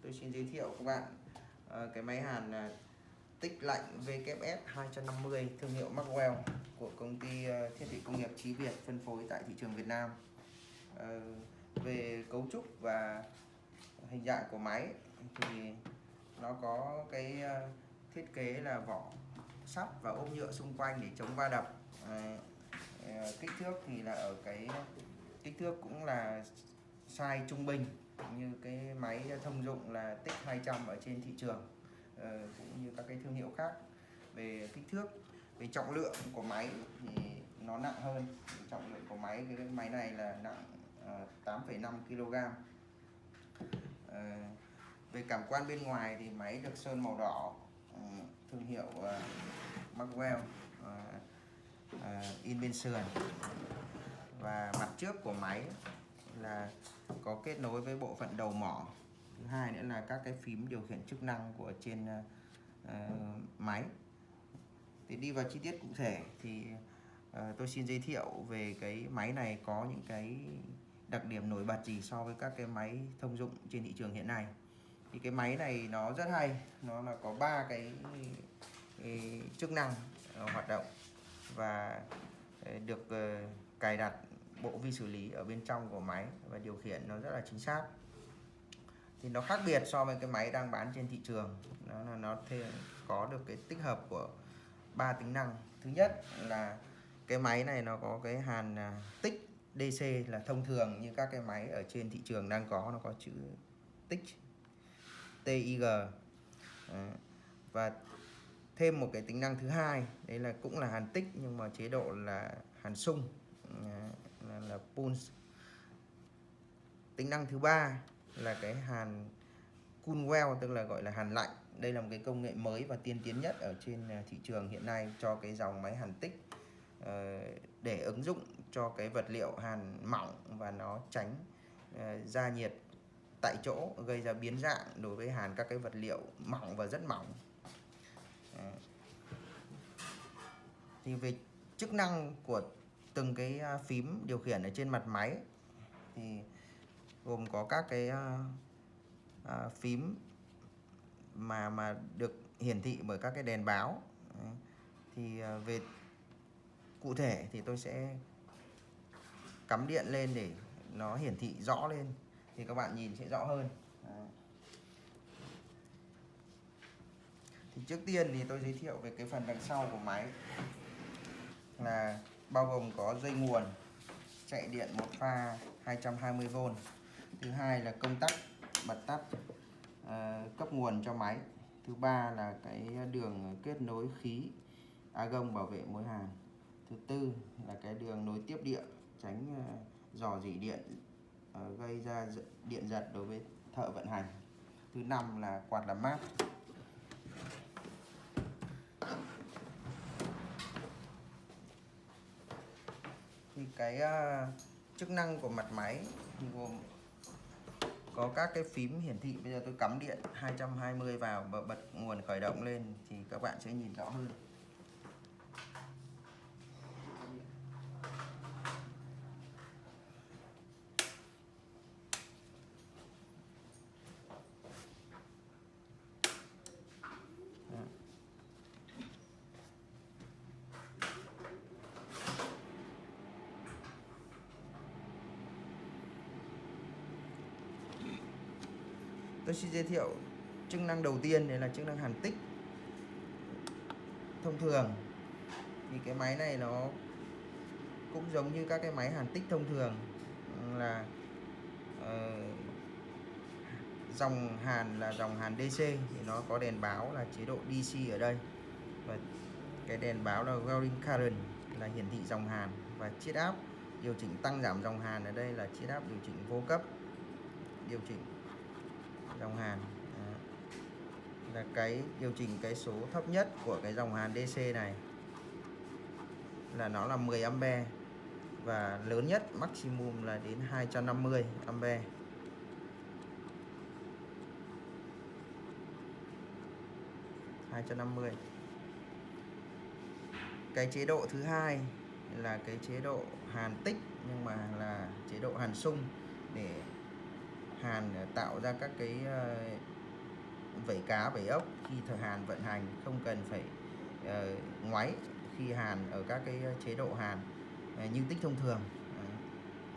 Tôi xin giới thiệu các bạn cái máy hàn tích lạnh VKS 250 thương hiệu Maxwell của công ty thiết bị công nghiệp Chí Việt phân phối tại thị trường Việt Nam. Về cấu trúc và hình dạng của máy thì nó có cái thiết kế là vỏ sắt và ốp nhựa xung quanh để chống va đập. Kích thước thì là ở cái kích thước cũng là size trung bình như cái máy thông dụng là tích 200 ở trên thị trường, cũng như các cái thương hiệu khác. Về kích thước, về trọng lượng của máy thì nó nặng hơn. Trọng lượng của máy, cái máy này là nặng 8,5 kg. Về cảm quan bên ngoài thì máy được sơn màu đỏ, thương hiệu Maxwell, in bên sườn. Và mặt trước của máy là có kết nối với bộ phận đầu mỏ. Thứ hai nữa là các cái phím điều khiển chức năng của trên máy. Thì đi vào chi tiết cụ thể thì tôi xin giới thiệu về cái máy này có những cái đặc điểm nổi bật gì so với các cái máy thông dụng trên thị trường hiện nay. Thì cái máy này nó rất hay, nó là có 3 cái chức năng hoạt động và được cài đặt bộ vi xử lý ở bên trong của máy và điều khiển nó rất là chính xác. Thì nó khác biệt so với cái máy đang bán trên thị trường, nó có được cái tích hợp của 3 tính năng. Thứ nhất là cái máy này nó có cái hàn tích DC là thông thường như các cái máy ở trên thị trường đang có, nó có chữ tích TIG. Và thêm một cái tính năng thứ hai đấy là cũng là hàn tích nhưng mà chế độ là hàn sung, là pulse. Tính năng thứ ba là cái hàn cool well, tức là gọi là hàn lạnh. Đây là một cái công nghệ mới và tiên tiến nhất ở trên thị trường hiện nay cho cái dòng máy hàn tích, để ứng dụng cho cái vật liệu hàn mỏng và nó tránh ra nhiệt tại chỗ gây ra biến dạng đối với hàn các cái vật liệu mỏng và rất mỏng. Thì về chức năng của từng cái phím điều khiển ở trên mặt máy thì gồm có các cái phím mà được hiển thị bởi các cái đèn báo. Thì về cụ thể thì tôi sẽ cắm điện lên để nó hiển thị rõ lên thì các bạn nhìn sẽ rõ hơn. Thì trước tiên thì tôi giới thiệu về cái phần đằng sau của máy là bao gồm có dây nguồn chạy điện một pha 220V. Thứ hai là công tắc bật tắt cấp nguồn cho máy. Thứ ba là cái đường kết nối khí argon bảo vệ mối hàn. Thứ tư là cái đường nối tiếp điện tránh rò rỉ điện gây ra điện giật đối với thợ vận hành. Thứ năm là quạt làm mát. Thì cái chức năng của mặt máy thì gồm có các cái phím hiển thị. Bây giờ tôi cắm điện 220 vào và bật nguồn khởi động lên thì các bạn sẽ nhìn rõ hơn. Tôi xin giới thiệu chức năng đầu tiên, đấy là chức năng hàn tích. Thông thường thì cái máy này nó cũng giống như các cái máy hàn tích thông thường là dòng hàn là dòng hàn DC thì nó có đèn báo là chế độ DC ở đây, và cái đèn báo là wearing current là hiển thị dòng hàn, và chiết áp điều chỉnh tăng giảm dòng hàn ở đây là chiết áp điều chỉnh vô cấp, điều chỉnh dòng hàn. Là cái điều chỉnh cái số thấp nhất của cái dòng hàn DC này là nó là 10A và lớn nhất maximum là đến 250A. Cái chế độ thứ hai là cái chế độ hàn tích nhưng mà là chế độ hàn sung, để hàn tạo ra các cái vảy cá, vảy ốc khi thời hàn vận hành, không cần phải ngoáy khi hàn ở các cái chế độ hàn như tích thông thường.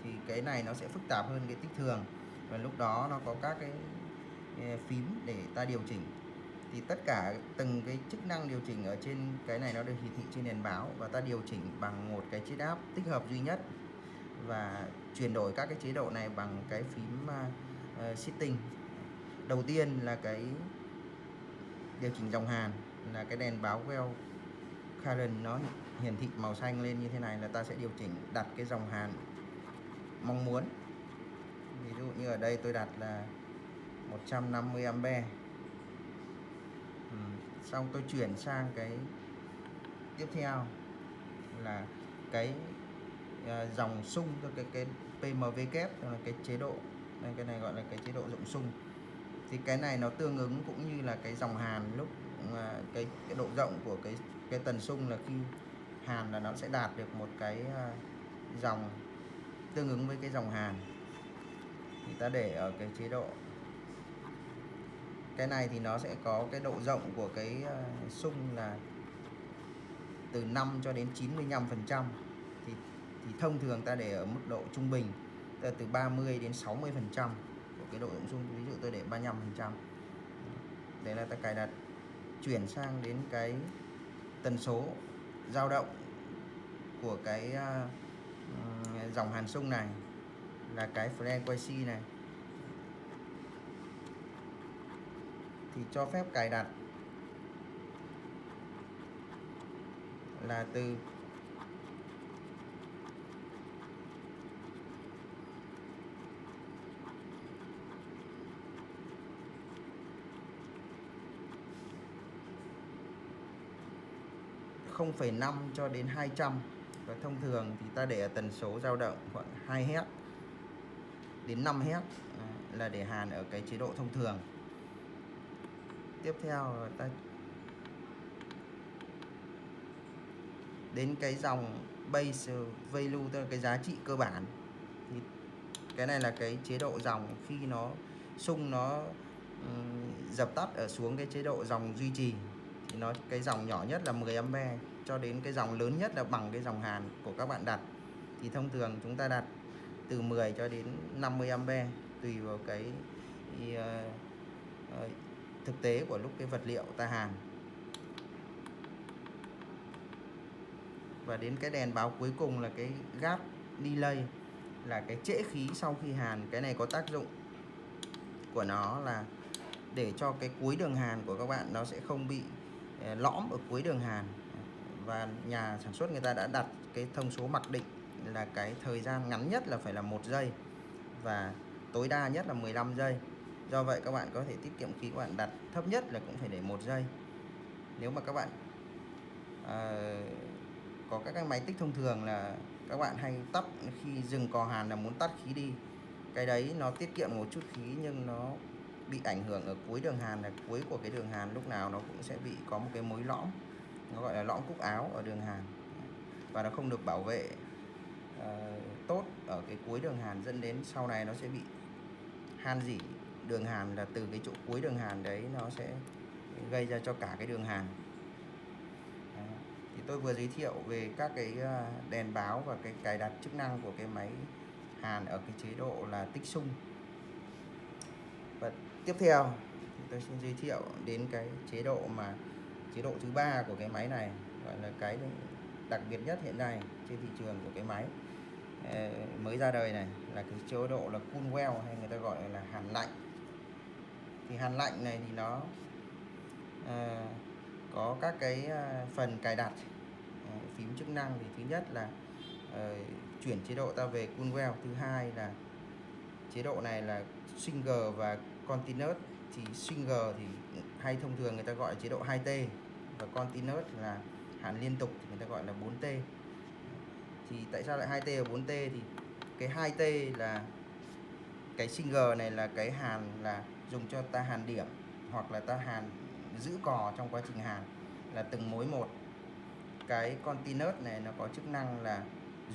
Thì cái này nó sẽ phức tạp hơn cái tích thường, và lúc đó nó có các cái phím để ta điều chỉnh. Thì tất cả từng cái chức năng điều chỉnh ở trên cái này nó được hiển thị trên đèn báo, và ta điều chỉnh bằng một cái chiếc áp tích hợp duy nhất, và chuyển đổi các cái chế độ này bằng cái phím setting. Đầu tiên là cái điều chỉnh dòng hàn, là cái đèn báo well current nó hiển thị màu xanh lên như thế này, là ta sẽ điều chỉnh đặt cái dòng hàn mong muốn. Ví dụ như ở đây tôi đặt là 150A. Xong tôi chuyển sang cái tiếp theo là cái dòng sung, cái PMW kép, là cái chế độ, cái này gọi là cái chế độ rộng sung. Thì cái này nó tương ứng cũng như là cái dòng hàn, lúc cái độ rộng của cái tần sung là khi hàn là nó sẽ đạt được một cái dòng tương ứng với cái dòng hàn. Thì ta để ở cái chế độ cái này thì nó sẽ có cái độ rộng của cái sung là từ 5 cho đến 95%. Thì thông thường ta để ở mức độ trung bình, từ 30 đến 60% của cái độ rộng sung. Ví dụ tôi để 35%. Đấy là ta cài đặt. Chuyển sang đến cái tần số dao động của cái dòng hàn sung này, là cái frequency này, thì cho phép cài đặt là từ 0,5 cho đến 200. Và thông thường thì ta để ở tần số dao động khoảng 2 Hz đến 5 Hz, là để hàn ở cái chế độ thông thường. Tiếp theo là ta đến cái dòng base value, tức là cái giá trị cơ bản. Thì cái này là cái chế độ dòng khi nó sung nó dập tắt ở xuống cái chế độ dòng duy trì, thì nó cái dòng nhỏ nhất là 10A cho đến cái dòng lớn nhất là bằng cái dòng hàn của các bạn đặt. Thì thông thường chúng ta đặt từ 10 cho đến 50A, tùy vào cái thực tế của lúc cái vật liệu ta hàn. Và đến cái đèn báo cuối cùng là cái gap delay, là cái trễ khí sau khi hàn. Cái này có tác dụng của nó là để cho cái cuối đường hàn của các bạn nó sẽ không bị lõm ở cuối đường hàn. Và nhà sản xuất người ta đã đặt cái thông số mặc định là cái thời gian ngắn nhất là phải là 1 giây và tối đa nhất là 15 giây. Do vậy các bạn có thể tiết kiệm khí, các bạn đặt thấp nhất là cũng phải để 1 giây. Nếu mà các bạn có các cái máy tích thông thường là các bạn hay tắt khi dừng cò hàn là muốn tắt khí đi. Cái đấy nó tiết kiệm một chút khí, nhưng nó bị ảnh hưởng ở cuối đường hàn, là cuối của cái đường hàn lúc nào nó cũng sẽ bị có một cái mối lõm, nó gọi là lõm cúc áo ở đường hàn, và nó không được bảo vệ tốt ở cái cuối đường hàn, dẫn đến sau này nó sẽ bị han rỉ đường hàn, là từ cái chỗ cuối đường hàn đấy nó sẽ gây ra cho cả cái đường hàn. Thì tôi vừa giới thiệu về các cái đèn báo và cái cài đặt chức năng của cái máy hàn ở cái chế độ là tích sung. Và tiếp theo thì tôi xin giới thiệu đến cái chế độ thứ 3 của cái máy này, gọi là cái đặc biệt nhất hiện nay trên thị trường của cái máy mới ra đời này, là cái chế độ là cool well, hay người ta gọi là hàn lạnh. Thì hàn lạnh này thì nó có các cái phần cài đặt phím chức năng. Thì thứ nhất là chuyển chế độ ta về cool well. Thứ hai là chế độ này là single và continuous. Thì single thì hay thông thường người ta gọi là chế độ 2T, và continuous là hàn liên tục thì người ta gọi là 4T. Thì tại sao lại 2T và 4T? Thì cái 2T là cái single này là cái hàn là dùng cho ta hàn điểm, hoặc là ta hàn giữ cò trong quá trình hàn là từng mối một. Cái continuous này nó có chức năng là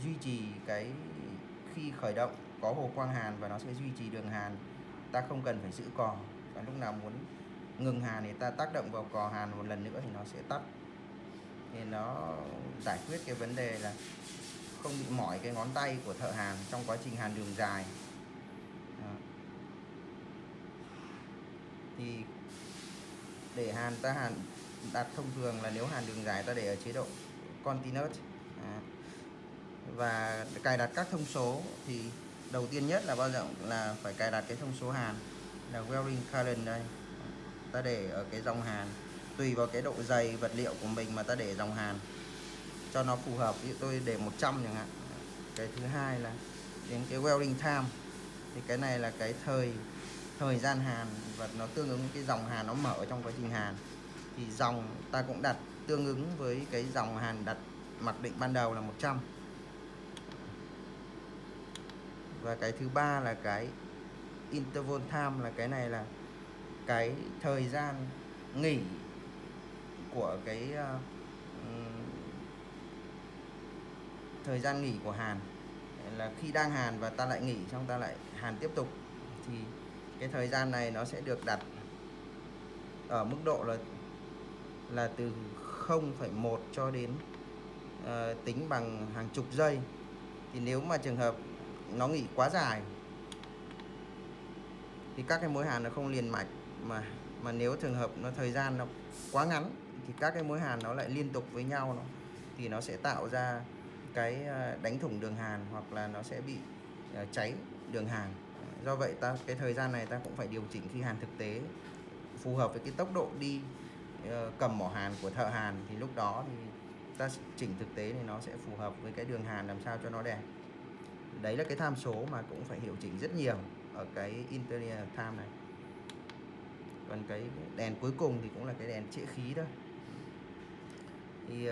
duy trì cái khi khởi động có hồ quang hàn, và nó sẽ duy trì đường hàn ta không cần phải giữ cò, và lúc nào muốn ngừng hàn thì ta tác động vào cò hàn một lần nữa thì nó sẽ tắt, thì nó giải quyết cái vấn đề là không bị mỏi cái ngón tay của thợ hàn trong quá trình hàn đường dài. Đó. Thì để hàn, ta hàn đặt thông thường là nếu hàn đường dài ta để ở chế độ continuous. Và cài đặt các thông số thì đầu tiên nhất là bao giờ là phải cài đặt cái thông số hàn là welding current đây. Ta để ở cái dòng hàn tùy vào cái độ dày vật liệu của mình mà ta để dòng hàn cho nó phù hợp. Ví dụ tôi để 100 chẳng hạn. Cái thứ hai là đến cái welding time, thì cái này là cái thời gian hàn, và nó tương ứng với cái dòng hàn nó mở trong quá trình hàn, thì dòng ta cũng đặt tương ứng với cái dòng hàn đặt mặc định ban đầu là 100. Và cái thứ ba là cái interval time, là cái này là cái thời gian nghỉ của cái thời gian nghỉ của hàn, là khi đang hàn và ta lại nghỉ xong ta lại hàn tiếp tục, thì cái thời gian này nó sẽ được đặt ở mức độ là từ 0,1 cho đến tính bằng hàng chục giây. Thì nếu mà trường hợp nó nghỉ quá dài thì các cái mối hàn nó không liền mạch, mà nếu trường hợp nó thời gian nó quá ngắn thì các cái mối hàn nó lại liên tục với nhau, thì nó sẽ tạo ra cái đánh thủng đường hàn, hoặc là nó sẽ bị cháy đường hàn. Do vậy cái thời gian này ta cũng phải điều chỉnh khi hàn thực tế phù hợp với cái tốc độ đi cầm mỏ hàn của thợ hàn, thì lúc đó thì ta chỉnh thực tế thì nó sẽ phù hợp với cái đường hàn làm sao cho nó đẹp. Đấy là cái tham số mà cũng phải hiệu chỉnh rất nhiều ở cái interior time này. Còn cái đèn cuối cùng thì cũng là cái đèn trễ khí thôi. Thì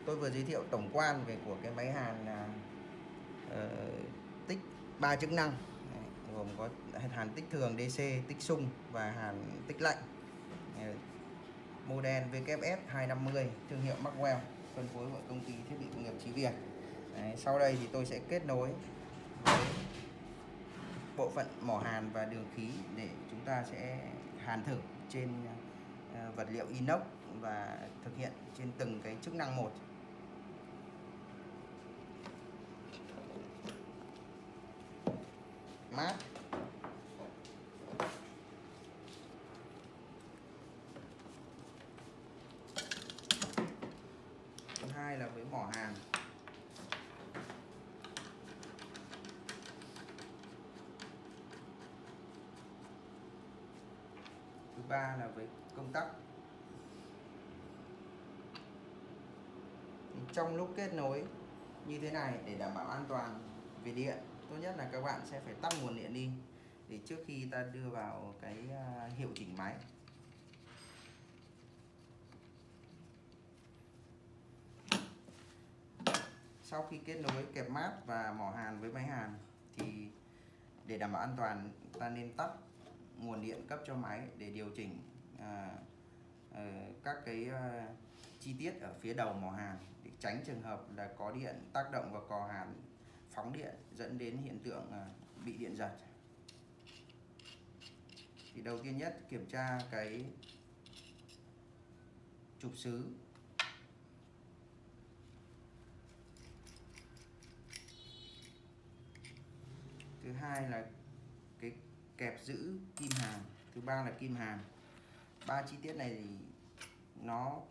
tôi vừa giới thiệu tổng quan về của cái máy hàn là tích 3 chức năng, gồm có hàn tích thường DC, tích xung và hàn tích lạnh. Model WF 250, thương hiệu Maxwell, phân phối của công ty thiết bị công nghiệp Chí Việt. Đấy, sau đây thì tôi sẽ kết nối với bộ phận mỏ hàn và đường khí để chúng ta sẽ hàn thử trên vật liệu inox và thực hiện trên từng cái chức năng một. Mát. Thứ hai là với mỏ hàn. Thứ ba là với công tắc. Trong lúc kết nối như thế này, để đảm bảo an toàn về điện, tốt nhất là các bạn sẽ phải tắt nguồn điện đi để trước khi ta đưa vào cái hiệu chỉnh máy. Sau khi kết nối kẹp mát và mỏ hàn với máy hàn thì để đảm bảo an toàn, ta nên tắt nguồn điện cấp cho máy để điều chỉnh các cái chi tiết ở phía đầu mỏ hàn, để tránh trường hợp là có điện tác động vào cò hàn phóng điện dẫn đến hiện tượng bị điện giật. Thì đầu tiên nhất, kiểm tra cái trục xứ. Thứ hai là cái kẹp giữ kim hàn. Thứ ba là kim hàn. Ba chi tiết này thì nó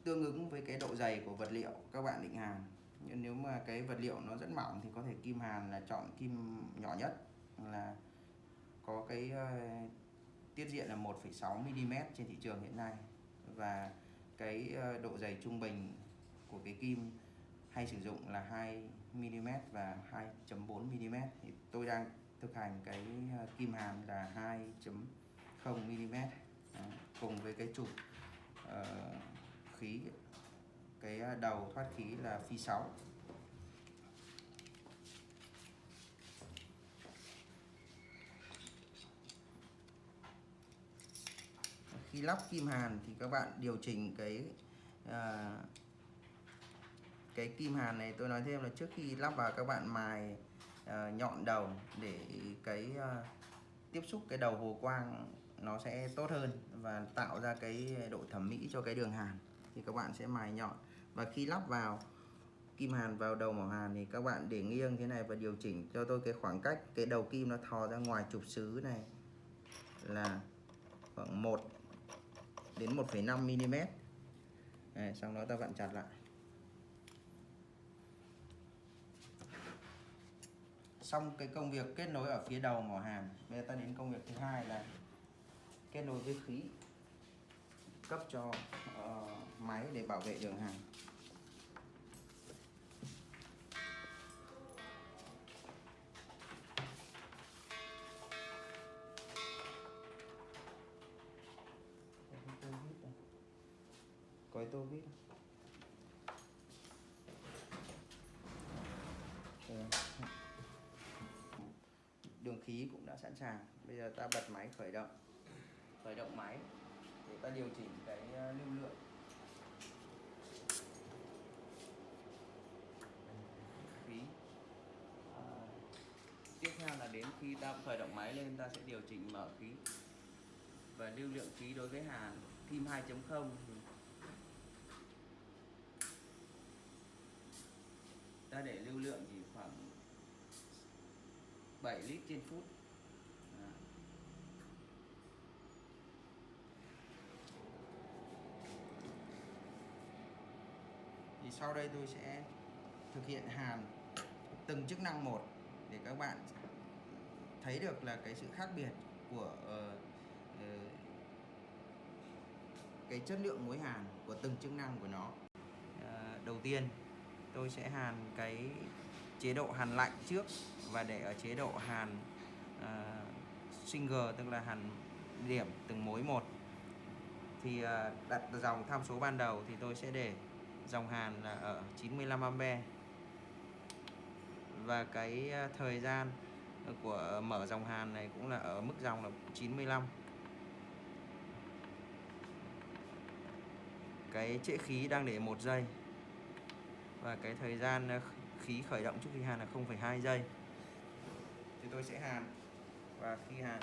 tương ứng với cái độ dày của vật liệu các bạn định hàn. Nhưng nếu mà cái vật liệu nó rất mỏng thì có thể kim hàn là chọn kim nhỏ nhất, là có cái tiết diện là 1,6 mm trên thị trường hiện nay, và cái độ dày trung bình của cái kim hay sử dụng là 2 mm và 2,4 mm. Thì tôi đang thực hành cái kim hàn là 2,0 mm cùng với cái trục khí, cái đầu thoát khí là phi 6. Khi lắp kim hàn thì các bạn điều chỉnh cái kim hàn này. Tôi nói thêm là trước khi lắp vào các bạn mài nhọn đầu để cái tiếp xúc cái đầu hồ quang nó sẽ tốt hơn và tạo ra cái độ thẩm mỹ cho cái đường hàn. Thì các bạn sẽ mài nhọn, và khi lắp vào kim hàn vào đầu mỏ hàn thì các bạn để nghiêng thế này và điều chỉnh cho tôi cái khoảng cách cái đầu kim nó thò ra ngoài trục xứ này là khoảng 1 đến 1,5 mm. Đấy, xong đó ta vặn chặt lại. Xong cái công việc kết nối ở phía đầu mỏ hàn, bây giờ ta đến công việc thứ hai là kết nối với khí cấp cho máy để bảo vệ đường hàn. Có cái tô vít. Đường khí cũng đã sẵn sàng. Bây giờ ta bật máy khởi động máy để ta điều chỉnh cái lưu lượng. Khí. Tiếp theo là đến khi ta khởi động máy lên, ta sẽ điều chỉnh mở khí và lưu lượng khí đối với hàn kim 2.0 ta để lưu lượng chỉ khoảng 7 lít trên phút. Thì sau đây tôi sẽ thực hiện hàn từng chức năng một để các bạn thấy được là cái sự khác biệt của cái chất lượng muối hàn của từng chức năng của nó. Đầu tiên tôi sẽ hàn cái chế độ hàn lạnh trước và để ở chế độ hàn single, tức là hàn điểm từng mối một. Thì đặt dòng tham số ban đầu thì tôi sẽ để dòng hàn là ở 95A và cái thời gian của mở dòng hàn này cũng là ở mức dòng là 95. Cái trễ khí đang để 1 giây và cái thời gian khí khởi động trước khi hàn là 0,2 giây. Thì tôi sẽ hàn, và khi hàn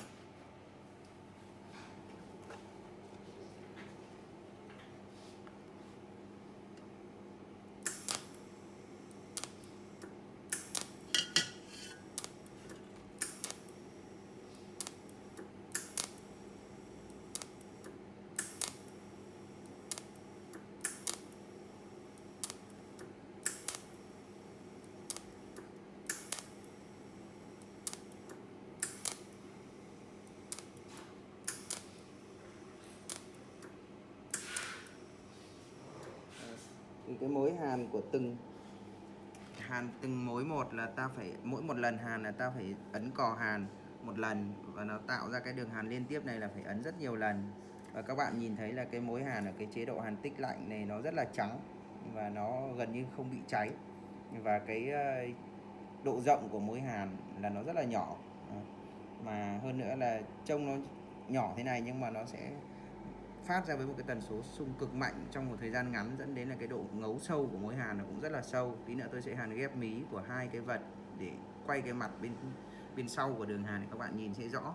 thì cái mối hàn của từng mối một là ta phải mỗi một lần hàn là ta phải ấn cò hàn một lần, và nó tạo ra cái đường hàn liên tiếp này là phải ấn rất nhiều lần. Và các bạn nhìn thấy là cái mối hàn ở cái chế độ hàn tích lạnh này nó rất là trắng và nó gần như không bị cháy, và cái độ rộng của mối hàn là nó rất là nhỏ, mà hơn nữa là trông nó nhỏ thế này nhưng mà nó sẽ phát ra với một cái tần số xung cực mạnh trong một thời gian ngắn, dẫn đến là cái độ ngấu sâu của mối hàn nó cũng rất là sâu. Tí nữa tôi sẽ hàn ghép mí của hai cái vật để quay cái mặt bên sau của đường hàn để các bạn nhìn sẽ rõ.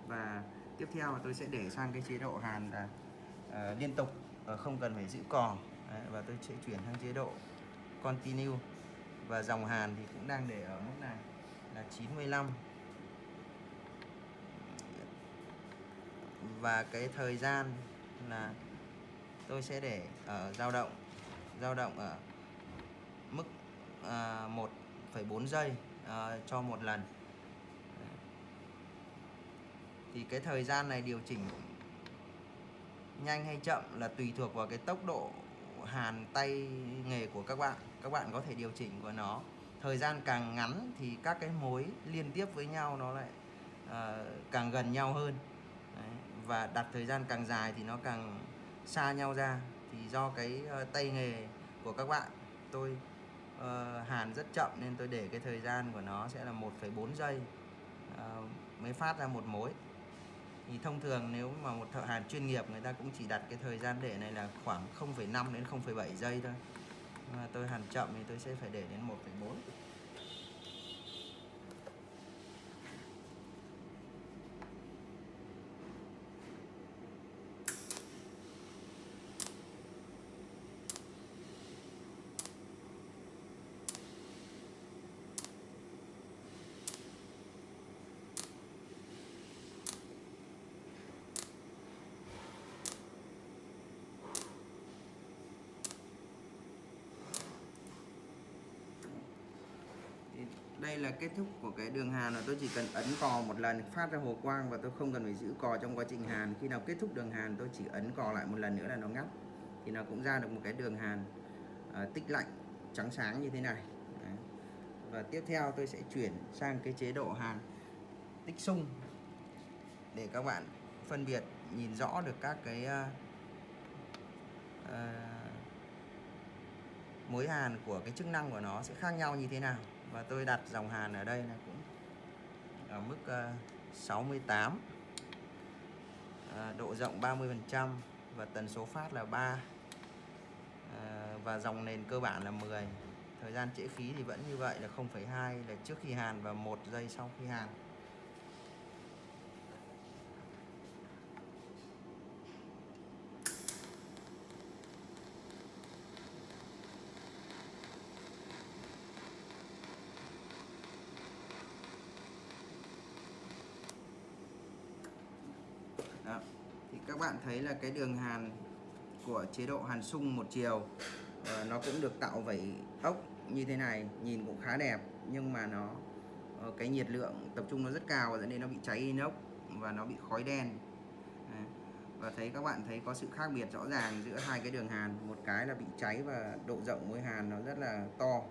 Và tiếp theo là tôi sẽ để sang cái chế độ hàn là liên tục, không cần phải giữ cò. Đấy, và tôi sẽ chuyển sang chế độ continue, và dòng hàn thì cũng đang để ở mức này là 95. Và cái thời gian là tôi sẽ để ở dao động ở mức 1,4 giây cho một lần. Thì cái thời gian này điều chỉnh nhanh hay chậm là tùy thuộc vào cái tốc độ hàn tay nghề của các bạn. Các bạn có thể điều chỉnh của nó. Thời gian càng ngắn thì các cái mối liên tiếp với nhau nó lại càng gần nhau hơn. Đấy. Và đặt thời gian càng dài thì nó càng xa nhau ra. Thì do cái tay nghề của các bạn, tôi hàn rất chậm nên tôi để cái thời gian của nó sẽ là 1,4 giây mới phát ra một mối. Thì thông thường nếu mà một thợ hàn chuyên nghiệp người ta cũng chỉ đặt cái thời gian để này là khoảng 0,5 đến 0,7 giây thôi. Mà tôi hàn chậm thì tôi sẽ phải để đến 1,4. là kết thúc của cái đường hàn, là tôi chỉ cần ấn cò một lần phát ra hồ quang và tôi không cần phải giữ cò trong quá trình hàn. Khi nào kết thúc đường hàn tôi chỉ ấn cò lại một lần nữa là nó ngắt, thì nó cũng ra được một cái đường hàn tích lạnh trắng sáng như thế này. Đấy. Và tiếp theo tôi sẽ chuyển sang cái chế độ hàn tích sung để các bạn phân biệt nhìn rõ được các cái mối hàn của cái chức năng của nó sẽ khác nhau như thế nào. Và tôi đặt dòng hàn ở đây là cũng ở mức 68, độ rộng 30% và tần số phát là 3, và dòng nền cơ bản là 10. Thời gian trễ khí thì vẫn như vậy là 0,2 là trước khi hàn và 1 giây sau khi hàn. Đó. Thì các bạn thấy là cái đường hàn của chế độ hàn sung một chiều nó cũng được tạo vảy ốc như thế này, nhìn cũng khá đẹp, nhưng mà nó cái nhiệt lượng tập trung nó rất cao dẫn đến nó bị cháy inox và nó bị khói đen. Đấy. Và các bạn thấy có sự khác biệt rõ ràng giữa hai cái đường hàn, một cái là bị cháy và độ rộng mối hàn nó rất là to.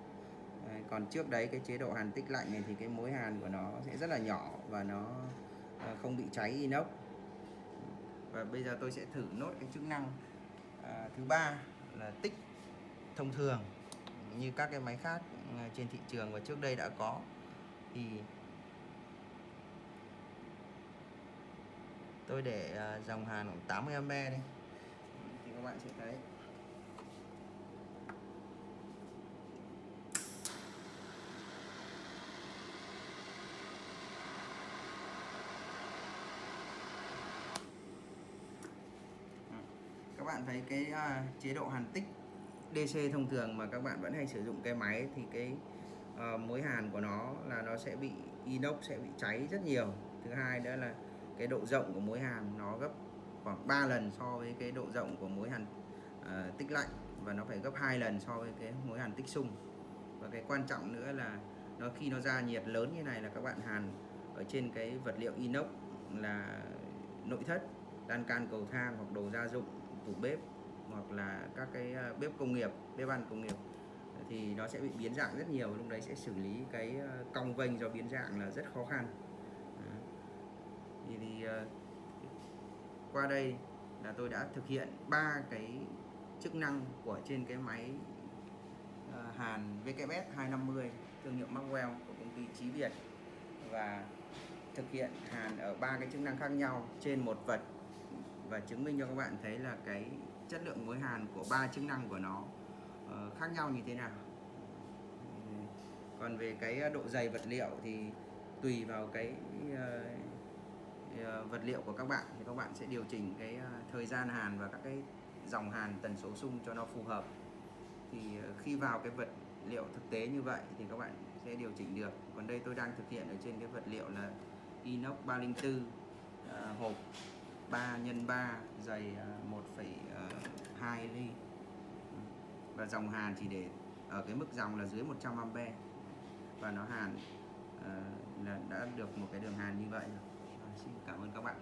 Đấy. Còn trước đấy cái chế độ hàn tích lạnh này thì cái mối hàn của nó sẽ rất là nhỏ và nó không bị cháy inox. Và bây giờ tôi sẽ thử nốt cái chức năng thứ ba là tích thông thường như các cái máy khác trên thị trường và trước đây đã có. Thì tôi để dòng hàn khoảng 80A đây thì các bạn sẽ thấy cái chế độ hàn tích DC thông thường mà các bạn vẫn hay sử dụng cái máy thì cái mối hàn của nó là nó sẽ bị inox, sẽ bị cháy rất nhiều. Thứ hai nữa là cái độ rộng của mối hàn nó gấp khoảng 3 lần so với cái độ rộng của mối hàn tích lạnh, và nó phải gấp 2 lần so với cái mối hàn tích sung. Và cái quan trọng nữa là khi nó ra nhiệt lớn như này là các bạn hàn ở trên cái vật liệu inox là nội thất, lan can cầu thang hoặc đồ gia dụng, tủ bếp hoặc là các cái bếp công nghiệp, bếp ăn công nghiệp thì nó sẽ bị biến dạng rất nhiều. Lúc đấy sẽ xử lý cái cong vênh do biến dạng là rất khó khăn. Thì qua đây là tôi đã thực hiện 3 cái chức năng của trên cái máy hàn WS 250 thương hiệu Maxwell của công ty Chí Việt, và thực hiện hàn ở 3 cái chức năng khác nhau trên một vật và chứng minh cho các bạn thấy là cái chất lượng mối hàn của 3 chức năng của nó khác nhau như thế nào. Còn về cái độ dày vật liệu thì tùy vào cái vật liệu của các bạn thì các bạn sẽ điều chỉnh cái thời gian hàn và các cái dòng hàn tần số sung cho nó phù hợp. Thì khi vào cái vật liệu thực tế như vậy thì các bạn sẽ điều chỉnh được. Còn đây tôi đang thực hiện ở trên cái vật liệu là inox 304, hộp 3x3, dày 1,2 ly, và dòng hàn chỉ để ở cái mức dòng là dưới 100A, và nó hàn là đã được một cái đường hàn như vậy. Xin cảm ơn các bạn.